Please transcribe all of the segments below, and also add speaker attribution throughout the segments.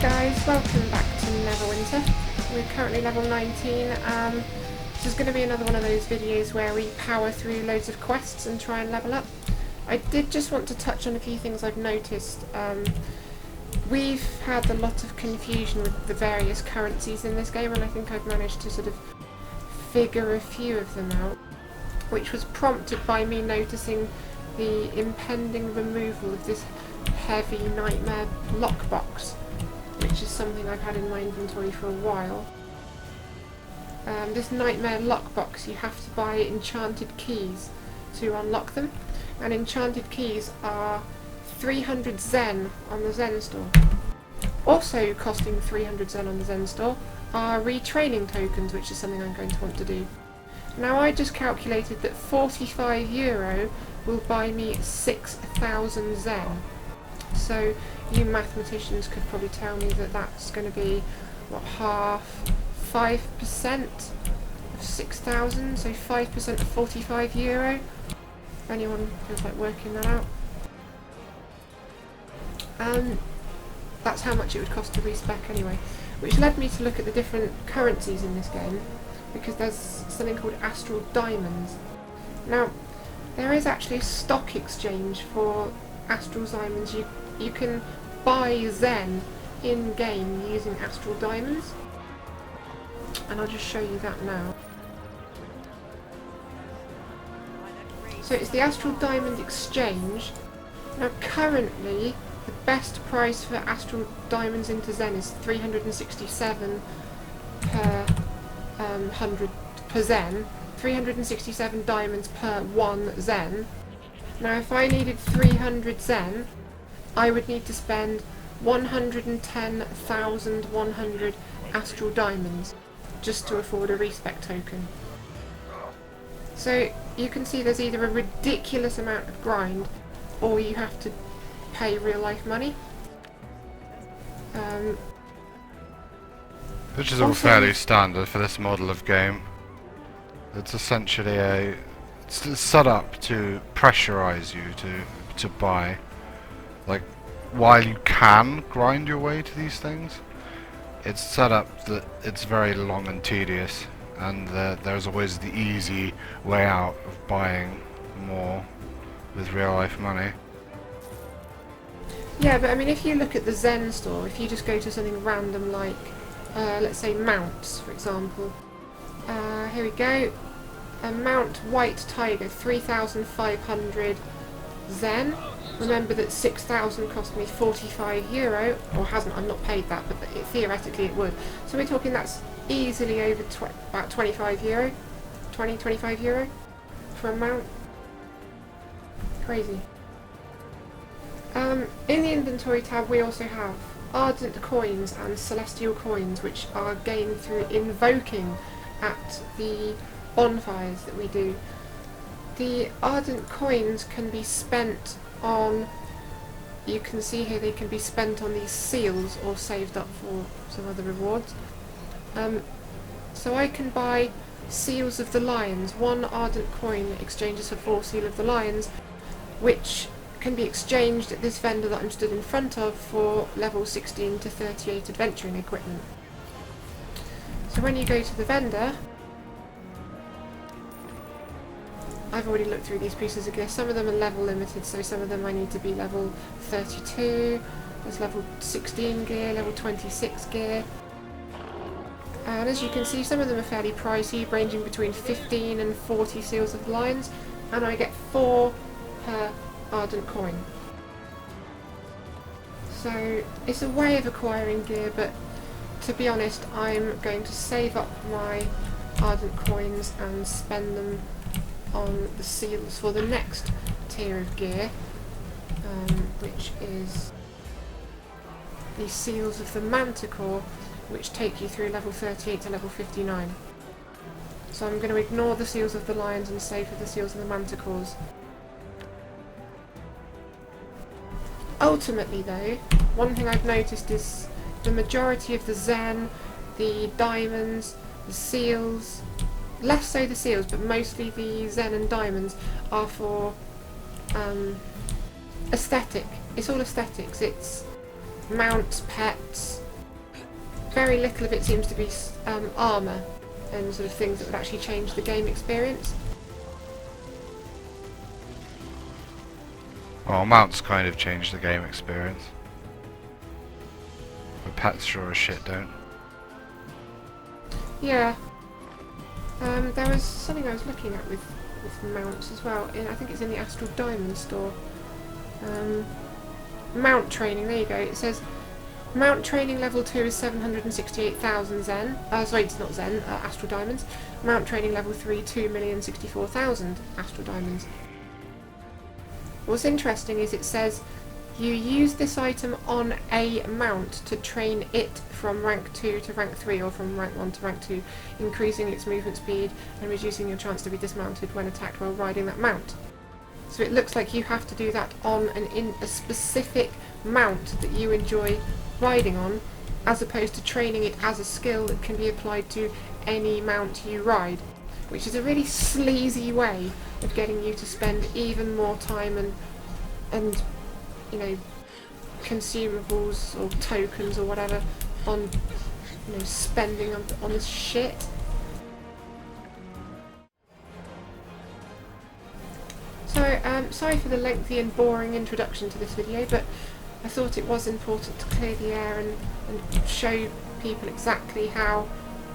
Speaker 1: guys, welcome back to Neverwinter. We're currently level 19. This is going to be another one of those videos where we power through loads of quests and try and level up. I did just want to touch on a few things I've noticed. We've had a lot of confusion with the various currencies in this game, and I think I've managed to sort of figure a few of them out, which was prompted by me noticing the impending removal of this heavy nightmare lockbox, which is something I've had in my inventory for a while. This nightmare lockbox, you have to buy enchanted keys to unlock them, and enchanted keys are 300 Zen on the Zen store. Also costing 300 Zen on the Zen store are retraining tokens, which is something I'm going to want to do. Now I just calculated that €45 will buy me 6,000 Zen. So you mathematicians could probably tell me that that's going to be, what, 5% of 6,000, so 5% of €45. Anyone feels like working that out? That's how much it would cost to respec anyway. Which led me to look at the different currencies in this game, because there's something called astral diamonds. Now, there is actually a stock exchange for astral diamonds. You can buy Zen in-game using astral diamonds, and I'll just show you that now. So it's the astral diamond exchange. Now currently the best price for astral diamonds into Zen is 367 per 100 per Zen, 367 diamonds per 1 Zen. Now if I needed 300 Zen, I would need to spend 110,100 astral diamonds just to afford a respec token. So you can see there's either a ridiculous amount of grind, or you have to pay real life money.
Speaker 2: Which is all fairly standard for this model of game. It's essentially it's set up to pressurize you to buy. Like, while you can grind your way to these things, it's set up that it's very long and tedious, and there's always the easy way out of buying more with real life money.
Speaker 1: Yeah, but I mean, if you look at the Zen store, if you just go to something random like, let's say mounts, for example. Here we go. A mount white tiger, 3,500 Zen. Remember that 6,000 cost me €45, or hasn't, I'm not paid that, but theoretically it would. So we're talking that's easily over about €25, 25 euro for a mount. Crazy. In the inventory tab we also have ardent coins and celestial coins, which are gained through invoking at the bonfires that we do. The ardent coins can be spent on, you can see here they can be spent on these seals or saved up for some other rewards. So I can buy seals of the lions. 1 ardent coin exchanges for 4 seal of the lions, which can be exchanged at this vendor that I'm stood in front of for level 16 to 38 adventuring equipment. So when you go to the vendor, I've already looked through these pieces of gear. Some of them are level limited, so some of them I need to be level 32. There's level 16 gear, level 26 gear. And as you can see, some of them are fairly pricey, ranging between 15 and 40 seals of lions, and I get 4 per ardent coin. So it's a way of acquiring gear, but to be honest, I'm going to save up my ardent coins and spend them on the seals for the next tier of gear, which is the seals of the manticore, which take you through level 38 to level 59. So I'm going to ignore the seals of the lions and save for the seals of the manticores. Ultimately though, one thing I've noticed is the majority of the Zen, the diamonds, the seals, less so the seals, but mostly the Zen and diamonds are for aesthetic. It's all aesthetics. It's mounts, pets, very little of it seems to be armour and sort of things that would actually change the game experience.
Speaker 2: Well, mounts kind of change the game experience. But pets sure as shit don't.
Speaker 1: Yeah. There was something I was looking at with mounts as well. I think it's in the Astral Diamond store. Mount training, there you go. It says mount training level 2 is 768,000 Zen. Sorry, it's not Zen, Astral Diamonds. Mount training level 3, 2,064,000 Astral Diamonds. What's interesting is it says you use this item on a mount to train it from rank 2 to rank 3 or from rank 1 to rank 2, increasing its movement speed and reducing your chance to be dismounted when attacked while riding that mount. So it looks like you have to do that on a specific mount that you enjoy riding on, as opposed to training it as a skill that can be applied to any mount you ride, which is a really sleazy way of getting you to spend even more time and you know, consumables or tokens or whatever on, you know, spending on this shit. So, sorry for the lengthy and boring introduction to this video, but I thought it was important to clear the air and show people exactly how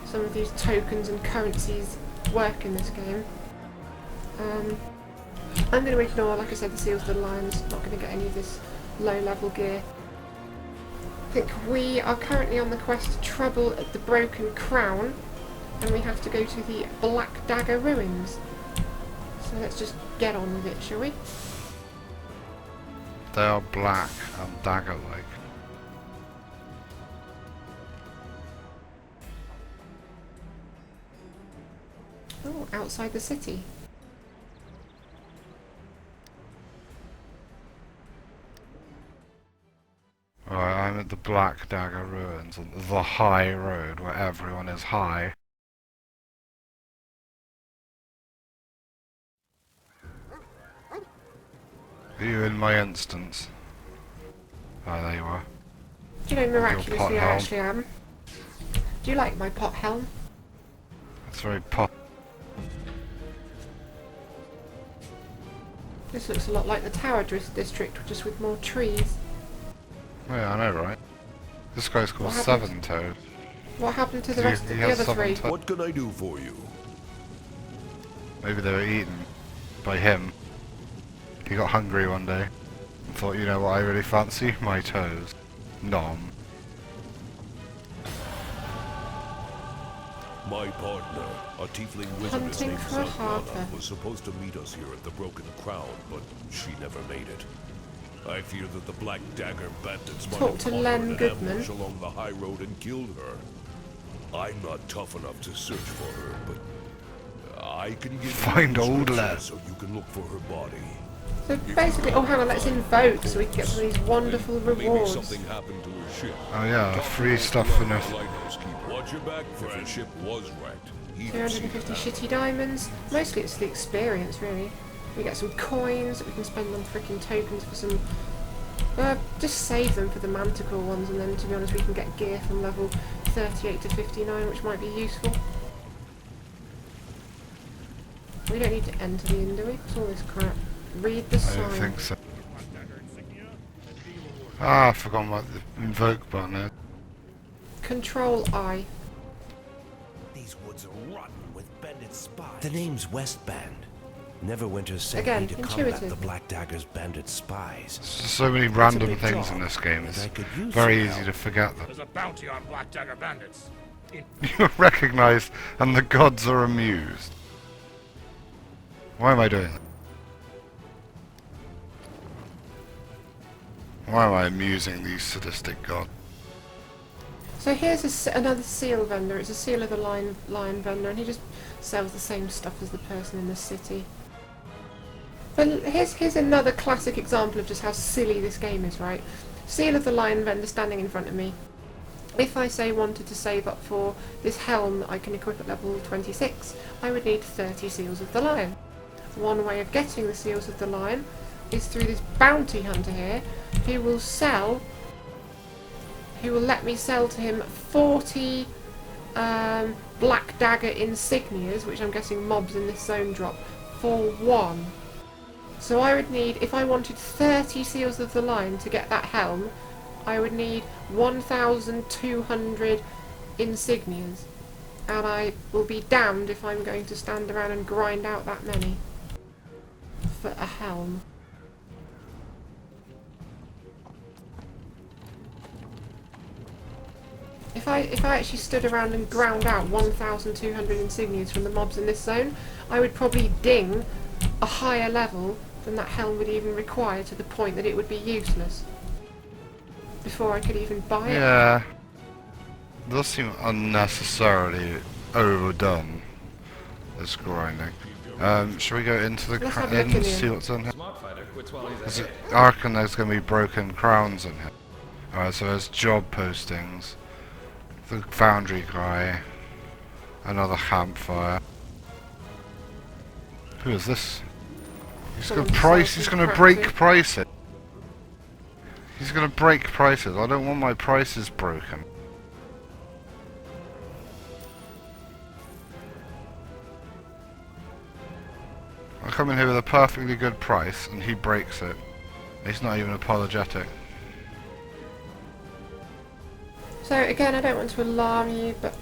Speaker 1: some of these tokens and currencies work in this game. I'm going to ignore, like I said, the Seals of the Lions, not going to get any of this low-level gear. I think we are currently on the quest to trouble at the Broken Crown, and we have to go to the Black Dagger Ruins. So let's just get on with it, shall we?
Speaker 2: They are black and dagger-like.
Speaker 1: Oh, outside the city.
Speaker 2: Right, I'm at the Black Dagger Ruins, on the high road where everyone is high. Are you in my instance? Oh, there you are.
Speaker 1: Do you know, miraculously I
Speaker 2: helm.
Speaker 1: actually am. Do you like my pot helm?
Speaker 2: It's very pop.
Speaker 1: This looks a lot like the Tower District, just with more trees.
Speaker 2: Yeah, I know, right? This guy's called
Speaker 1: What
Speaker 2: Seven
Speaker 1: happened?
Speaker 2: Toed.
Speaker 1: What happened to the
Speaker 2: He-
Speaker 1: rest
Speaker 2: he
Speaker 1: of the
Speaker 2: has
Speaker 1: other
Speaker 2: seven
Speaker 1: three?
Speaker 2: toes.
Speaker 3: What can I do for you?
Speaker 2: Maybe they were eaten by him. He got hungry one day and thought, you know what I really fancy? My toes. Nom.
Speaker 3: My partner, a tiefling wizardess
Speaker 1: Hunting
Speaker 3: named
Speaker 1: for a
Speaker 3: Zotan,
Speaker 1: harper.
Speaker 3: was supposed to meet us here at the Broken Crown, but she never made it. I fear that the Black Dagger bandits might
Speaker 1: Talk
Speaker 3: have
Speaker 1: to
Speaker 3: caught
Speaker 1: Len
Speaker 3: her in an
Speaker 1: Goodman.
Speaker 3: ambush along the high road and killed her. I'm not tough enough to search for her, but I can give
Speaker 2: Find
Speaker 3: you a
Speaker 2: old
Speaker 3: description
Speaker 2: Len.
Speaker 3: so you can look for her body.
Speaker 1: So basically, oh hang on, let's invoke so we can get some of these wonderful
Speaker 3: Maybe
Speaker 1: rewards.
Speaker 3: something happened to her ship.
Speaker 2: Oh yeah,
Speaker 3: Talk
Speaker 2: free
Speaker 3: to
Speaker 2: stuff
Speaker 3: the
Speaker 2: in a...
Speaker 3: lighthouse keeper. Watch your back, if her ship was wrecked. He'd
Speaker 1: 350
Speaker 3: see
Speaker 1: shitty diamonds. Mostly it's the experience, really. We get some coins that we can spend on freaking tokens for some... just save them for the manticore ones, and then to be honest we can get gear from level 38 to 59, which might be useful. We don't need to enter the inn, do we? What's all this crap? Read the
Speaker 2: I
Speaker 1: sign.
Speaker 2: don't think so. Ah, I forgot what the invoke button is.
Speaker 1: Control I.
Speaker 4: These woods are rotten with bandit spies. The name's Westband. Neverwinter sent
Speaker 1: Again,
Speaker 4: me to combat
Speaker 1: intuitive.
Speaker 4: the Black Dagger's bandit spies.
Speaker 2: There's just so many random
Speaker 4: big
Speaker 2: things
Speaker 4: job,
Speaker 2: in this game,
Speaker 4: and
Speaker 2: it's
Speaker 4: I could use
Speaker 2: very
Speaker 4: some
Speaker 2: easy
Speaker 4: help.
Speaker 2: to forget them.
Speaker 5: There's a bounty on Black Dagger bandits.
Speaker 2: You're recognised and the gods are amused. Why am I doing that? Why am I amusing these sadistic gods?
Speaker 1: So here's another seal vendor. It's a seal of the lion vendor, and he just sells the same stuff as the person in the city. But here's another classic example of just how silly this game is, right? Seal of the lion vendor standing in front of me. If I say wanted to save up for this helm that I can equip at level 26, I would need 30 seals of the lion. One way of getting the seals of the lion is through this bounty hunter here, who will sell who will let me sell to him 40 black dagger insignias, which I'm guessing mobs in this zone drop, for 1. So I would need, if I wanted 30 seals of the line to get that helm, I would need 1,200 insignias. And I will be damned if I'm going to stand around and grind out that many for a helm. If I actually stood around and ground out 1,200 insignias from the mobs in this zone, I would probably ding a higher level than that helm would even require, to the point that it would be useless before I could even buy it.
Speaker 2: Yeah. It does seem unnecessarily overdone, this grinding. Should we go into the
Speaker 1: Let's have a look in
Speaker 2: and
Speaker 1: here.
Speaker 2: see what's in here? I reckon there's going to be broken crowns in here. Alright, so there's job postings. The foundry guy. Another campfire. Who is this? He's going to break prices. He's going to break prices. I don't want my prices broken. I come in here with a perfectly good price and he breaks it. He's not even apologetic.
Speaker 1: So again, I don't want to alarm you, but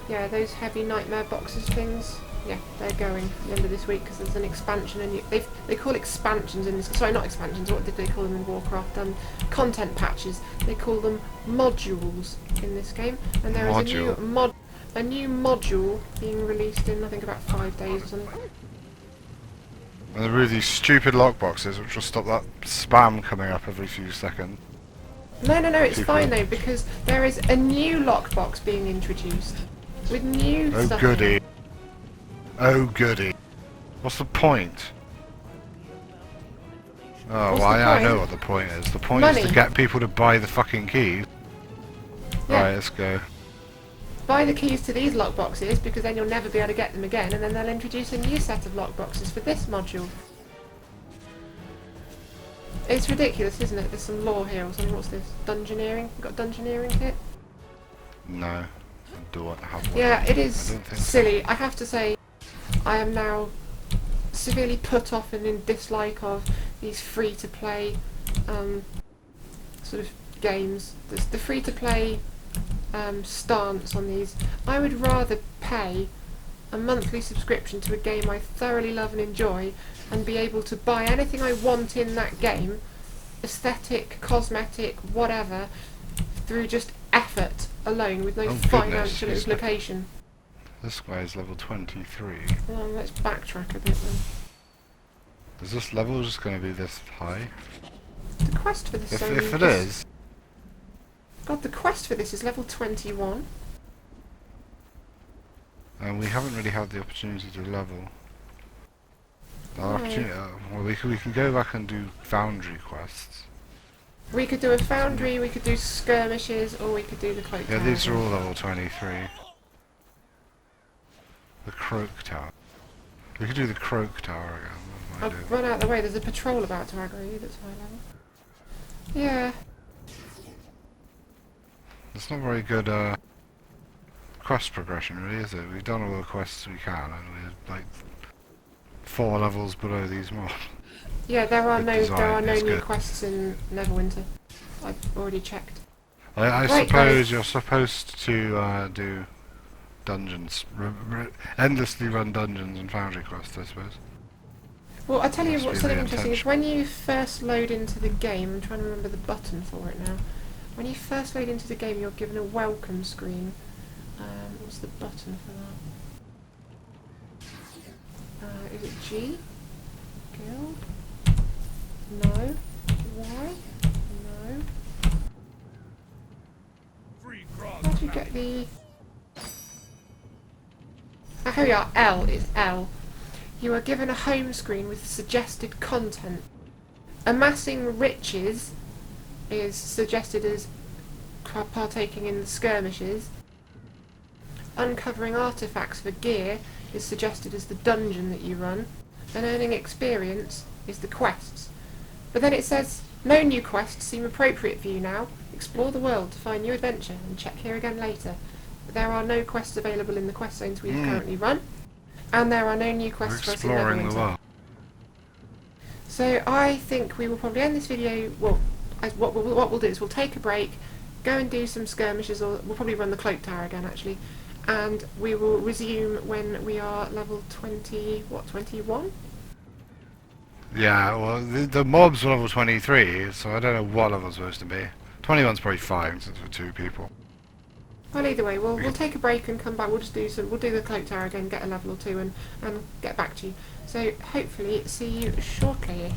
Speaker 1: yeah, those heavy nightmare boxes things, yeah, they're going at the end of this week because there's an expansion, and they call expansions in this. Sorry, not expansions. What did they call them in Warcraft? Content patches. They call them modules in this game, and there is a new module being released in, I think, about 5 days or something.
Speaker 2: And there are these stupid lockboxes which will stop that spam coming up every few seconds.
Speaker 1: No, it's fine though, because there is a new lockbox being introduced with new stuff.
Speaker 2: Oh goody. Oh goody. What's the point? Oh, well, I know what the point is. The point is to get people to buy the fucking keys.
Speaker 1: Yeah.
Speaker 2: Right, let's go.
Speaker 1: Buy the keys to these lockboxes, because then you'll never be able to get them again, and then they'll introduce a new set of lockboxes for this module. It's ridiculous, isn't it? There's some lore here or something. What's this? Dungeoneering? You got a dungeoneering kit?
Speaker 2: No. I don't have one.
Speaker 1: Yeah, it is
Speaker 2: I don't think
Speaker 1: silly. I have to say, I am now severely put off and in dislike of these free-to-play sort of games. The free-to-play stance on these. I would rather pay a monthly subscription to a game I thoroughly love and enjoy, and be able to buy anything I want in that game, aesthetic, cosmetic, whatever, through just effort alone, with no financial implication.
Speaker 2: This guy is level 23.
Speaker 1: Well, let's backtrack a bit then.
Speaker 2: Is this level just going to be this high?
Speaker 1: The quest for this zone
Speaker 2: If it is...
Speaker 1: God, the quest for this is level 21.
Speaker 2: And we haven't really had the opportunity to level. Well, we can go back and do foundry quests.
Speaker 1: We could do a foundry, we could do skirmishes, or we could do the cloak tower.
Speaker 2: Yeah, these are all level 23. The Croak Tower. We could do the Croak Tower again.
Speaker 1: I'll run out of the way, there's a patrol about to aggro you that's high level. Yeah.
Speaker 2: It's not very good quest progression really, is it? We've done all the quests we can and we're like 4 levels below these mobs.
Speaker 1: Yeah, there are no new
Speaker 2: good.
Speaker 1: quests in Neverwinter. I've already checked.
Speaker 2: I
Speaker 1: Right,
Speaker 2: suppose
Speaker 1: guys.
Speaker 2: you're supposed to do dungeons, endlessly run dungeons and foundry quests, I suppose.
Speaker 1: Well, I tell you
Speaker 2: Must
Speaker 1: what's
Speaker 2: be
Speaker 1: something
Speaker 2: the
Speaker 1: interesting is
Speaker 2: intention.
Speaker 1: when you first load into the game, I'm trying to remember the button for it now. When you first load into the game, you're given a welcome screen. What's the button for that? Is it G? Guild? No. Y? No.
Speaker 5: Free grog.
Speaker 1: How do you get the... Oh, here we are. L is L. You are given a home screen with suggested content. Amassing riches is suggested as partaking in the skirmishes. Uncovering artifacts for gear is suggested as the dungeon that you run. And earning experience is the quests. But then it says, no new quests seem appropriate for you now. explore the world to find new adventure and check here again later. But there are no quests available in the quest zones we have currently run, and there are no new
Speaker 2: We're
Speaker 1: quests for us in
Speaker 2: exploring the
Speaker 1: Neverwinter.
Speaker 2: world.
Speaker 1: So I think we will probably end this video. Well, what we'll do is we'll take a break, go and do some skirmishes, or we'll probably run the cloak tower again actually, and we will resume when we are level 21?
Speaker 2: Yeah, well, the mob's level 23, so I don't know what level it's supposed to be. 21's probably fine since we're 2 people.
Speaker 1: Well, either way, we'll take a break and come back. We'll do the cloak tower again, get a level or 2, and get back to you. So hopefully see you shortly.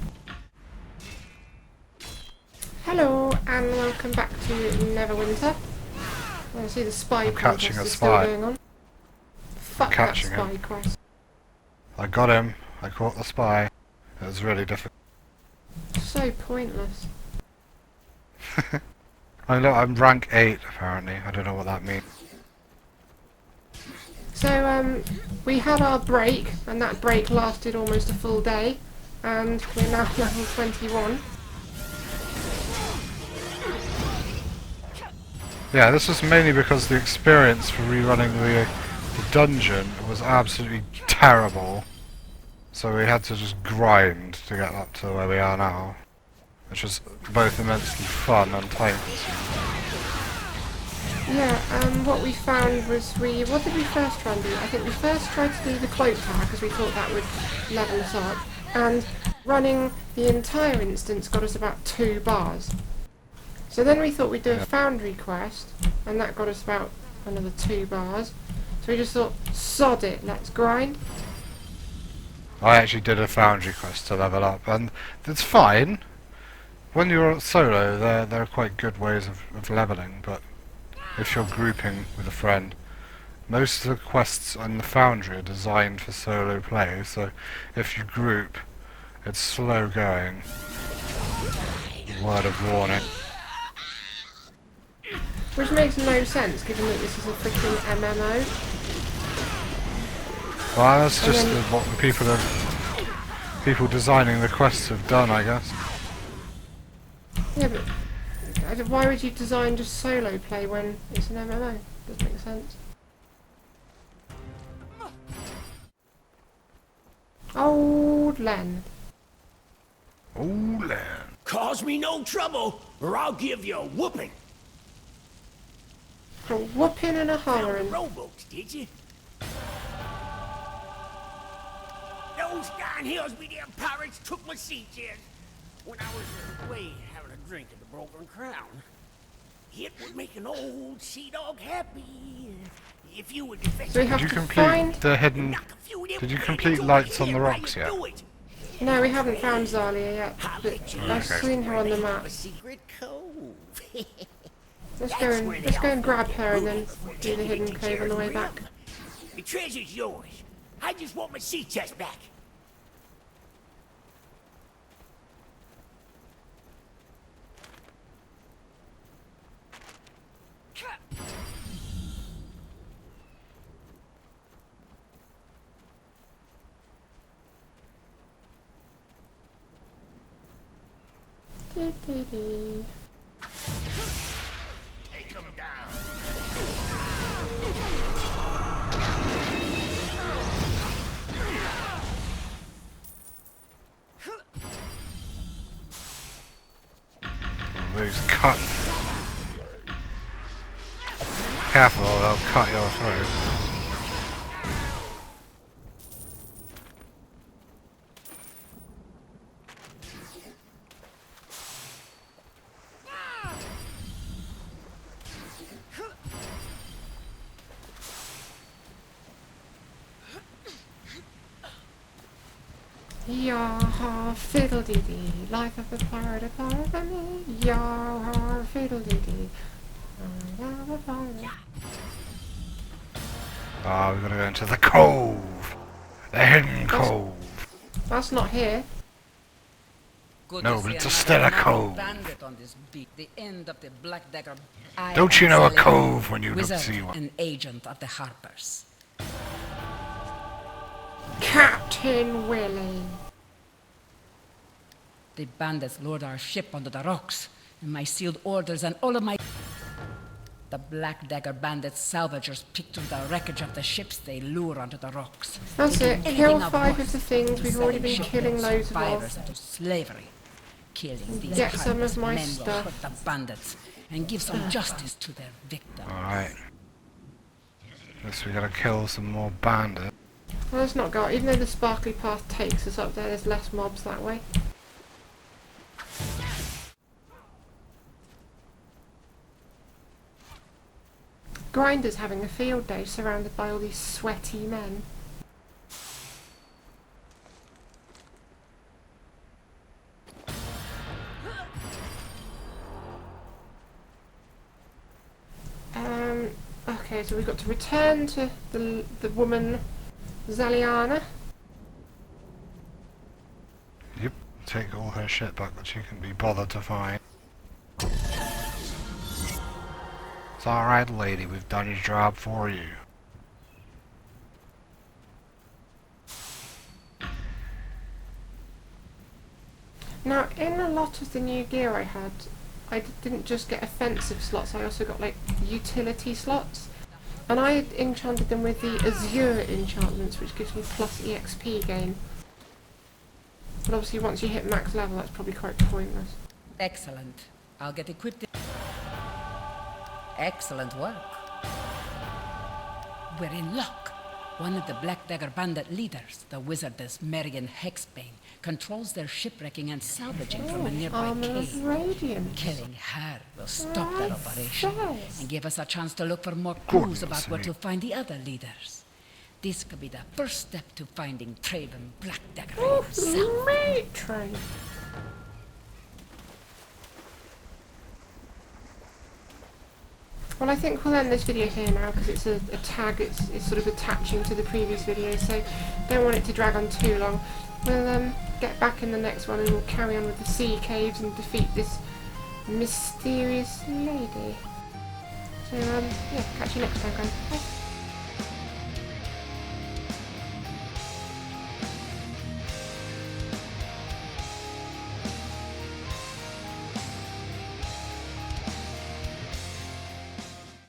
Speaker 1: Hello and welcome back to Neverwinter. I see the spy
Speaker 2: catching
Speaker 1: contest
Speaker 2: a
Speaker 1: is still
Speaker 2: spy.
Speaker 1: going on. Fuck
Speaker 2: Catching
Speaker 1: that spy
Speaker 2: him.
Speaker 1: quest.
Speaker 2: I got him. I caught the spy. It was really difficult.
Speaker 1: So pointless.
Speaker 2: I'm rank 8 apparently. I don't know what that means.
Speaker 1: So we had our break, and that break lasted almost a full day, and we're now level 21.
Speaker 2: Yeah, this was mainly because the experience for rerunning the dungeon was absolutely terrible. So we had to just grind to get up to where we are now, which was both immensely fun and time consuming.
Speaker 1: Yeah, what we found was what did we first try and do? I think we first tried to do the cloak tower because we thought that would level us up, and running the entire instance got us about 2 bars. So then we thought we'd do a foundry quest, and that got us about another 2 bars. So we just thought, sod it, let's grind.
Speaker 2: I actually did a foundry quest to level up, and it's fine. When you're solo, there are quite good ways of leveling, but if you're grouping with a friend, most of the quests on the foundry are designed for solo play, so if you group, it's slow going. Word of warning.
Speaker 1: Which makes no sense, given that this is a freaking MMO.
Speaker 2: Well, that's
Speaker 1: And
Speaker 2: just
Speaker 1: then-
Speaker 2: what the people designing the quests have done, I guess.
Speaker 1: Yeah, but why would you design just solo play when it's an MMO? Doesn't make sense. Old Len.
Speaker 2: Oh, land.
Speaker 4: Cause me no trouble, or I'll give you a whooping.
Speaker 1: A whooping and a
Speaker 4: Found the
Speaker 1: hollering.
Speaker 4: rowboats, did you? Those darn hills me damn pirates took my seats in when I was away having a drink at the Broken Crown. It would make an old sea dog happy if you would defect.
Speaker 1: So we have
Speaker 2: Did you
Speaker 1: to
Speaker 2: complete
Speaker 1: find...
Speaker 2: the hidden... Did you complete Lights on the Rocks yet?
Speaker 1: No, we haven't found Zalia yet, but I've seen her on the map.
Speaker 4: A secret cove.
Speaker 1: Let's go and grab her and then do the hidden cave on the way back.
Speaker 4: The treasure's yours. I just want my sea chest back.
Speaker 1: Dee-dee-dee.
Speaker 4: Take them down.
Speaker 2: He's cut. Careful, they'll cut your throat.
Speaker 1: Yah, fiddle-dee-dee, life of a pirate of me. Yah, fiddle-dee-dee.
Speaker 2: Ah, we've got to go into the cove! The hidden cove!
Speaker 1: That's not here.
Speaker 6: Good
Speaker 2: No,
Speaker 6: to
Speaker 2: but
Speaker 6: see
Speaker 2: it's
Speaker 6: another
Speaker 2: still a
Speaker 6: mounted
Speaker 2: cove.
Speaker 6: bandit on this beat, the end of the Black Dagger. I
Speaker 2: Don't you
Speaker 6: am
Speaker 2: know a
Speaker 6: Sally,
Speaker 2: cove when you look
Speaker 6: wizard
Speaker 2: see one?
Speaker 6: and agent of the Harpers.
Speaker 1: Captain Willie.
Speaker 6: The bandits lured our ship onto the rocks, and my sealed orders and all of my... The Black Dagger Bandits salvagers pick through the wreckage of the ships they lure onto the rocks.
Speaker 1: That's
Speaker 6: They do
Speaker 1: it.
Speaker 6: anything
Speaker 1: Kill
Speaker 6: of
Speaker 1: 5
Speaker 6: worth
Speaker 1: of the things
Speaker 6: to
Speaker 1: we've already
Speaker 6: selling
Speaker 1: been killing
Speaker 6: shipwrecks,
Speaker 1: loads of.
Speaker 6: survivors into slavery. Killing these
Speaker 1: Get some
Speaker 6: heartless
Speaker 1: of my
Speaker 6: men will
Speaker 1: stuff.
Speaker 6: hurt the bandits and give some justice to their victims.
Speaker 2: Alright. Guess we gotta kill some more bandits.
Speaker 1: Well, let's not go. Even though the sparkly path takes us up there, there's less mobs that way. Grinder's having a field day surrounded by all these sweaty men. Okay, so we've got to return to the woman Zaliana.
Speaker 2: Yep, take all her shit back that she can be bothered to find. It's alright, lady, we've done your job for you.
Speaker 1: Now, in a lot of the new gear I had, I didn't just get offensive slots, I also got like utility slots. And I had enchanted them with the Azure enchantments, which gives me plus EXP gain. But obviously once you hit max level, that's probably quite pointless.
Speaker 6: Excellent. I'll get equipped. Excellent work. We're in luck. One of the Black Dagger Bandit leaders, the wizardess Marion Hexbane, controls their shipwrecking and salvaging from a nearby
Speaker 1: Armour of
Speaker 6: cave.
Speaker 1: Radiance.
Speaker 6: Killing her will stop that
Speaker 1: I
Speaker 6: operation
Speaker 1: says.
Speaker 6: and give us a chance to look for more clues
Speaker 2: Goodness
Speaker 6: about where
Speaker 2: me.
Speaker 6: to find the other leaders. This could be the first step to finding Traven Black Dagger
Speaker 1: Oh,
Speaker 6: himself.
Speaker 1: meat train. Well, I think we'll end this video here now because it's a tag, it's sort of attaching to the previous video, so don't want it to drag on too long. We'll get back in the next one and we'll carry on with the sea caves and defeat this mysterious lady. So, yeah, catch you next time, guys. Bye.